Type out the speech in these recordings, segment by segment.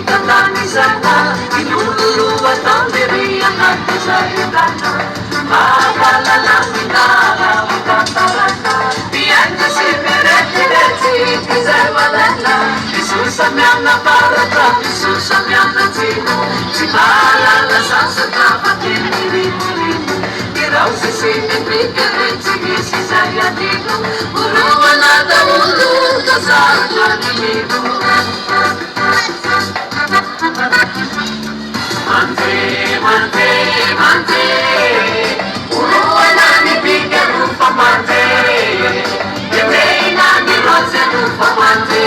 Tananizana, inululuwa tandiri anak sayudana, mahalala minara utantarana, bianca si mereti kizervalana, isusamiana parata, isusamiana tino, si mahalala sasata patini murimu, irau si mimikere si sayadino, uluwana da ulu kasarja nimimu. Mante, mante, uruanani bigger rufa mante, yemeina rose rufa mante,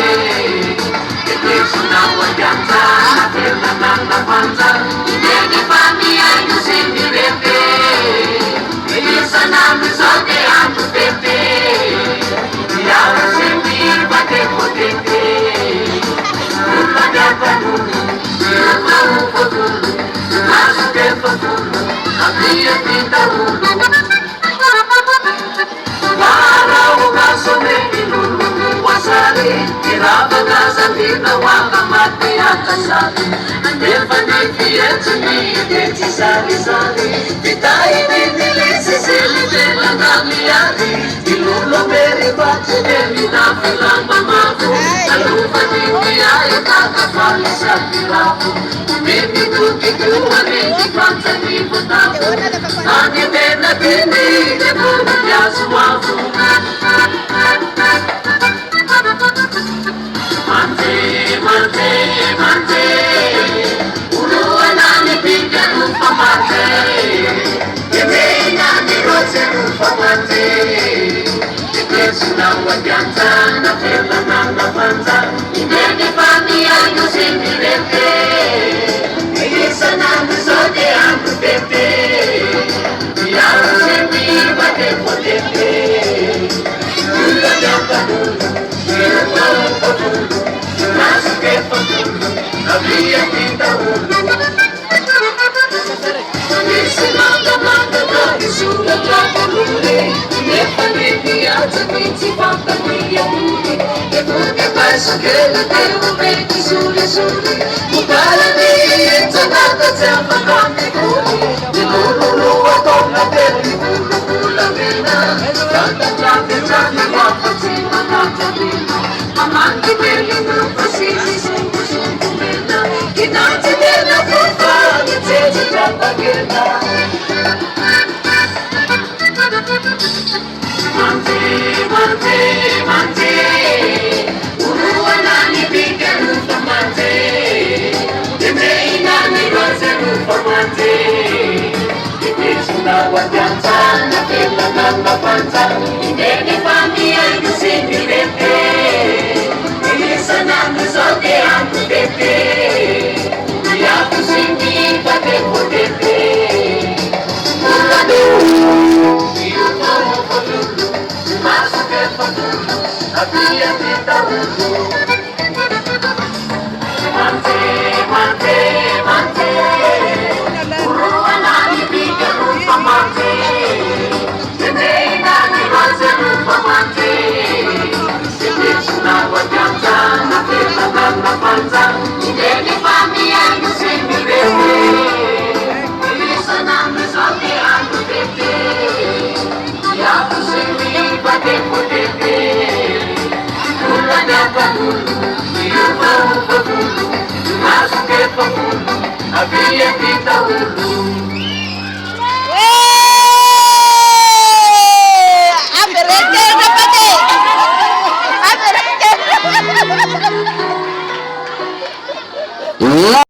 yekishuna wajanta, natela nana panza, yeni fami ayu sindirete, yisana misoke antu pepe, yara sindir bate potete, ulagata nuni, yama ufotulu, Masuke fatulu, abia pinta ulu. Para umasome ilulu wasari, iraba gazandina waka mati akasari. Andefa niki etuni, eti sari sari. Vitai nidili sisili tela namiari. Ilulo meri bati nemi na filamba mafu. Alufa niki ayo kakafali shakirafu. Mimi tukitua niki kwanza niputafu. Nani tena tini, nebuna jasu wafu. Mante, mante, mante, uruwa nani piga rufa mante, yeme nani rose rufa mante, yekesu na wajanta, na fela na panza, imeni fami ayu sindirete, yisa nani sote antu pepe, yaru sindi bate potete, ula jaka dulu, ila potulu, masuke potulu, abia pinta ulu. Isi manga isura jaka lule, nefa niki ata niti pata niya lule, epuke paisa kele teo meki sule sule, mukala ni ita naka tepa kame kule, dilulu watonga teli kula kula vina, kata jake jake wapatima kata vina, mamangi meli nupa sisi sungu sungu vina, kinati tena kufa, nitete jaka gena. Mante, mante, mante, uruwa nani bige rufa mante, yemei nani rose rufa mante, ikisuna wajanta, na pela nana panza, indeni fami ayu sindirete, ilisa nani soke antu pepe, yaku sindi bate potete, uladu, yuko potulu, masuke potulu, abia pinta ulu. Mante, mante, mante, uruwa nani bige rufa mante, yemei nani rose rufa mante, ikisuna wajanta, na pela nana panza, indeni fami ayu sindirete, ilisa nani soke antu pepe, yaku sindi bate potete, ula jaka dulu, yuko potulu, masuke potulu, abia pinta ulu.